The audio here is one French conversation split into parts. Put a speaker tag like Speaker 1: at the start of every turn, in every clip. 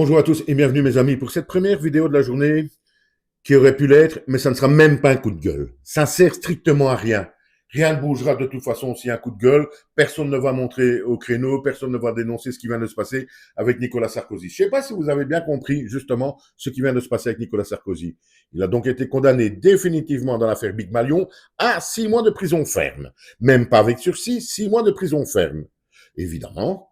Speaker 1: Bonjour à tous et bienvenue mes amis pour cette première vidéo de la journée qui aurait pu l'être, mais ça ne sera même pas un coup de gueule. Ça ne sert strictement à rien. Rien ne bougera de toute façon s'il y a un coup de gueule. Personne ne va montrer au créneau, personne ne va dénoncer ce qui vient de se passer avec Nicolas Sarkozy. Je ne sais pas si vous avez bien compris justement ce qui vient de se passer avec Nicolas Sarkozy. Il a donc été condamné définitivement dans l'affaire Big Malion à 6 mois de prison ferme. Même pas avec sursis, 6 mois de prison ferme. Évidemment,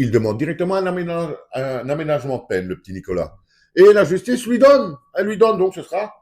Speaker 1: il demande directement un aménagement de peine, le petit Nicolas. Et la justice lui donne. Elle lui donne, donc ce sera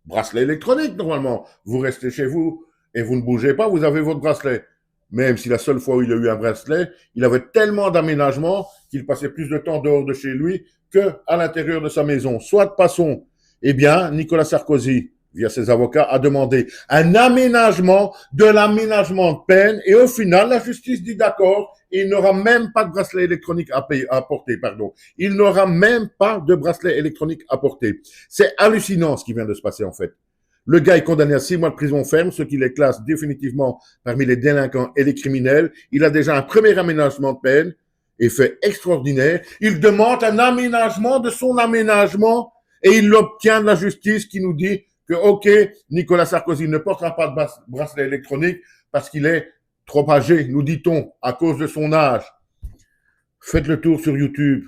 Speaker 1: bracelet électronique normalement. Vous restez chez vous et vous ne bougez pas, vous avez votre bracelet. Même si la seule fois où il a eu un bracelet, il avait tellement d'aménagements qu'il passait plus de temps dehors de chez lui qu'à l'intérieur de sa maison. Soit passons, eh bien, Nicolas Sarkozy, via ses avocats, a demandé un aménagement de l'aménagement de peine et au final, la justice dit d'accord, il n'aura même pas de bracelet électronique à porter, pardon. Il n'aura même pas de bracelet électronique à porter. C'est hallucinant ce qui vient de se passer en fait. Le gars est condamné à 6 mois de prison ferme, ce qui les classe définitivement parmi les délinquants et les criminels. Il a déjà un premier aménagement de peine, effet extraordinaire. Il demande un aménagement de son aménagement et il l'obtient de la justice qui nous dit que, OK, Nicolas Sarkozy ne portera pas de bracelet électronique parce qu'il est trop âgé, nous dit-on, à cause de son âge. Faites le tour sur YouTube.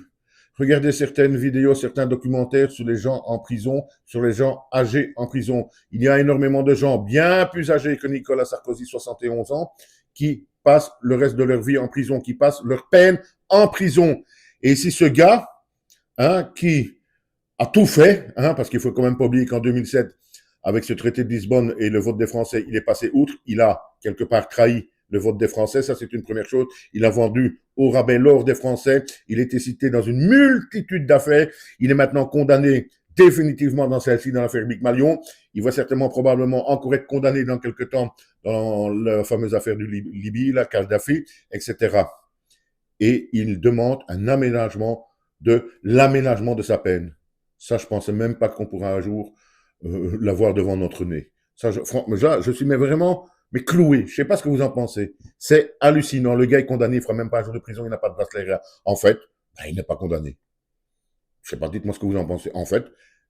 Speaker 1: Regardez certaines vidéos, certains documentaires sur les gens en prison, sur les gens âgés en prison. Il y a énormément de gens bien plus âgés que Nicolas Sarkozy, 71 ans, qui passent le reste de leur vie en prison, qui passent leur peine en prison. Et si ce gars, qui a tout fait, parce qu'il faut quand même pas oublier qu'en 2007, avec ce traité de Lisbonne et le vote des Français, il est passé outre, il a quelque part trahi le vote des Français, ça c'est une première chose. Il a vendu au rabais l'or des Français, il était cité dans une multitude d'affaires, il est maintenant condamné définitivement dans celle-ci, dans l'affaire Big Malion. Il va certainement, probablement encore être condamné dans quelques temps dans la fameuse affaire du Libye, la Kadhafi, etc. Et il demande un aménagement de l'aménagement de sa peine. Ça, je pensais même pas qu'on pourra un jour l'avoir devant notre nez. Ça, je suis mais vraiment mais cloué. Je sais pas ce que vous en pensez. C'est hallucinant. Le gars est condamné, il fera même pas un jour de prison, il n'a pas de bracelet. En fait, il n'est pas condamné. Je sais pas, dites-moi ce que vous en pensez. En fait,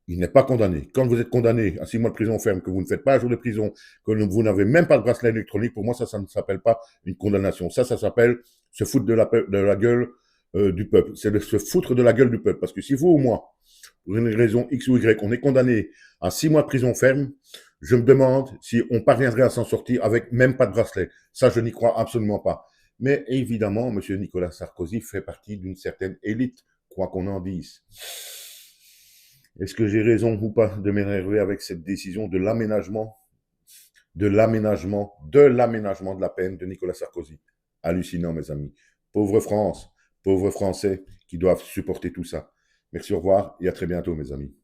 Speaker 1: il n'est pas condamné. Quand vous êtes condamné à 6 mois de prison ferme, que vous ne faites pas un jour de prison, que vous n'avez même pas de bracelet électronique, pour moi, ça ne s'appelle pas une condamnation. Ça s'appelle se foutre de la gueule du peuple. C'est de se foutre de la gueule du peuple. Parce que si vous ou moi, pour une raison X ou Y, on est condamné à 6 mois de prison ferme, je me demande si on parviendrait à s'en sortir avec même pas de bracelet. Ça, je n'y crois absolument pas. Mais évidemment, M. Nicolas Sarkozy fait partie d'une certaine élite, quoi qu'on en dise. Est-ce que j'ai raison ou pas de m'énerver avec cette décision de l'aménagement, de la peine de Nicolas Sarkozy? Hallucinant, mes amis. Pauvre France, pauvres Français qui doivent supporter tout ça. Merci, au revoir et à très bientôt, mes amis.